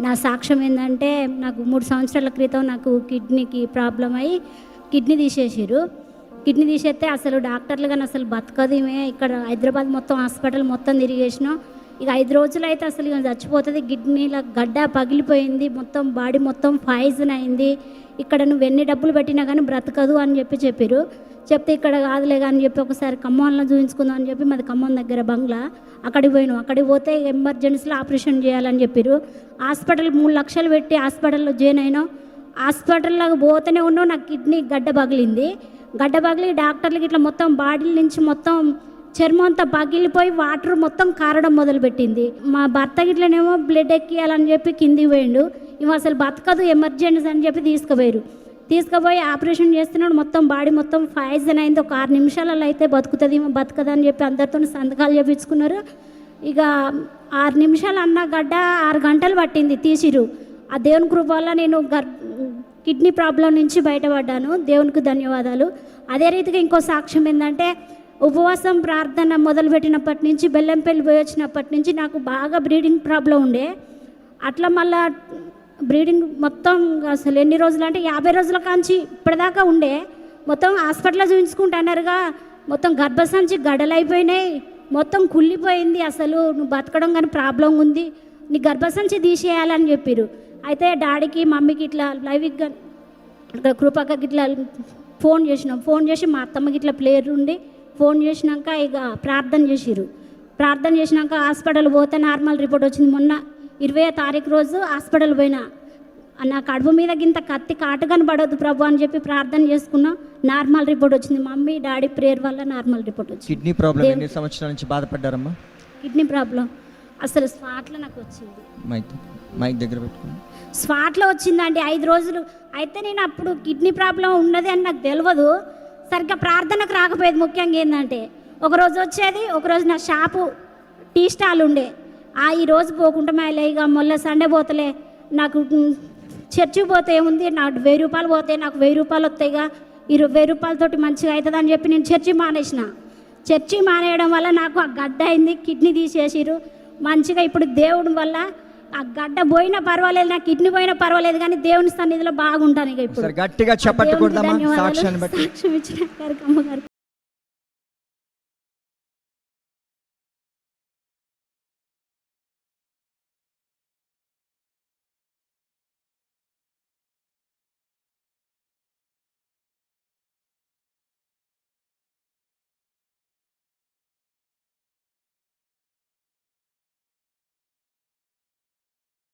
నా సాక్ష్యం ఏంటంటే నాకు 3 సంవత్సరాల క్రితం నాకు కిడ్నీకి ప్రాబ్లం అయ్యి కిడ్నీ తీసేసారు. కిడ్నీ తీసేస్తే అసలు డాక్టర్లు కానీ అసలు బతకదు ఈమె, ఇక్కడ హైదరాబాద్ మొత్తం హాస్పిటల్ మొత్తం తిరిగేసినాం. ఇక 5 రోజులు అయితే అసలు ఇక చచ్చిపోతుంది. కిడ్నీల గడ్డ పగిలిపోయింది, మొత్తం బాడీ మొత్తం పాయిజన్ అయింది. ఇక్కడ నువ్వు ఎన్ని డబ్బులు పెట్టినా కానీ బ్రతకదు అని చెప్పారు. చెప్తే ఇక్కడ కాదులే అని చెప్పి ఒకసారి ఖమ్మంలో చూపించుకుందాం అని చెప్పి మాది ఖమ్మం దగ్గర బంగ్లా, అక్కడికి పోయినాం. అక్కడికి పోతే ఎమర్జెన్సీలో ఆపరేషన్ చేయాలని చెప్పారు. హాస్పిటల్ 3 లక్షలు పెట్టి హాస్పిటల్లో జాయిన్ అయినాం. హాస్పిటల్లోకి పోతూనే ఉన్నాం. నాకు కిడ్నీ గడ్డ పగిలింది. గడ్డ పగిలి డాక్టర్లకి ఇట్లా మొత్తం బాడీ నుంచి మొత్తం చర్మం అంతా పగిలిపోయి వాటర్ మొత్తం కారడం మొదలుపెట్టింది. మా భర్త ఇట్లనేమో బ్లడ్ ఎక్కియాలని చెప్పి కిందికి పోయిండు. ఇవి అసలు బతకదు ఎమర్జెన్సీ అని చెప్పి తీసుకుపోయి ఆపరేషన్ చేస్తున్నాడు. మొత్తం బాడీ మొత్తం పాయిజన్ అయింది. ఒక 6 నిమిషాలలో అయితే బతుకుతుంది, బతకదు అని చెప్పి అందరితో సంతకాలు చేయించుకున్నారు. ఇక 6 నిమిషాలు అన్న గడ్డ 6 గంటలు పట్టింది తీసిరు. ఆ దేవుని కృప వల్ల నేను కిడ్నీ ప్రాబ్లం నుంచి బయటపడ్డాను. దేవునికి ధన్యవాదాలు. అదే రీతిగా ఇంకో సాక్ష్యం ఏంటంటే, ఉపవాసం ప్రార్థన మొదలుపెట్టినప్పటి నుంచి బెల్లంపల్లి పోయి వచ్చినప్పటి నుంచి నాకు బాగా బ్రీడింగ్ ప్రాబ్లం ఉండే. అట్లా మళ్ళా బ్రీడింగ్ మొత్తం అసలు ఎన్ని రోజులు అంటే 50 రోజుల కాంచి ఇప్పటిదాకా ఉండే. మొత్తం హాస్పిటల్లో చూపించుకుంటున్నారుగా, మొత్తం గర్భసంచి గడలైపోయినాయి, మొత్తం కుళ్ళిపోయింది. అసలు నువ్వు బతకడం కానీ ప్రాబ్లం ఉంది, నీ గర్భసంచి తీసేయాలని చెప్పారు. అయితే డాడీకి మమ్మీకి ఇట్లా లైవ్గా ఇక్కడ కృపక్కకి ఇట్లా ఫోన్ చేసి మా అత్తమ్మకి ఇట్లా ప్లేయర్ ఉండి ఫోన్ చేసినాక ఇక ప్రార్థన చేసినాక హాస్పిటల్ పోతే నార్మల్ రిపోర్ట్ వచ్చింది. మొన్న 20వ తారీఖు రోజు హాస్పిటల్ పోయినా. నా కడుపు మీద గింత కత్తి కాటుగాని పడవద్దు ప్రభు అని చెప్పి ప్రార్థన చేసుకున్నా. నార్మల్ రిపోర్ట్ వచ్చింది. మమ్మీ డాడీ ప్రేయర్ వల్ల నార్మల్ రిపోర్ట్ వచ్చింది. కిడ్నీ ప్రాబ్లం ఎన్ని సంవత్సరాల నుంచి బాధపడ్డారమ్మా? కిడ్నీ ప్రాబ్లం అసలు స్పాట్లో నాకు వచ్చింది. మైక్ దగ్గర పెట్టుకుని స్పాట్లో వచ్చిందండి 5 రోజులు. అయితే నేను అప్పుడు కిడ్నీ ప్రాబ్లం ఉన్నది అని నాకు తెలియదు. సరిగ్గా ప్రార్థనకు రాకపోయేది. ముఖ్యంగా ఏంటంటే ఒకరోజు వచ్చేది, ఒకరోజు నా షాపు టీ స్టాల్ ఉండే. ఈరోజు పోకుండా మేలే, ఇక మొన్న సండే పోతలే, నాకు చర్చికి పోతే ఏముంది, నాకు 1000 రూపాయలు పోతే నాకు 1000 రూపాయలు వస్తాయిగా, 20 రూపాయలతోటి మంచిగా అవుతుంది అని చెప్పి నేను చర్చి మానేయడం వల్ల నాకు ఆ గడ్డ అయింది, కిడ్నీ తీసేసిరు. మంచిగా ఇప్పుడు దేవుడి వల్ల ఆ గడ్డ పోయినా పర్వాలేదు, నాకు కిడ్నీ పోయినా పర్వాలేదు, కానీ దేవుని సన్నిధిలో బాగుంటాను. ఇక ఇప్పుడు గట్టిగా చెప్పట్టుకుందామా సాక్ష్యాన్ని బట్టి. సాక్ష్యం ఇచ్చిన గారికి అమ్మగారు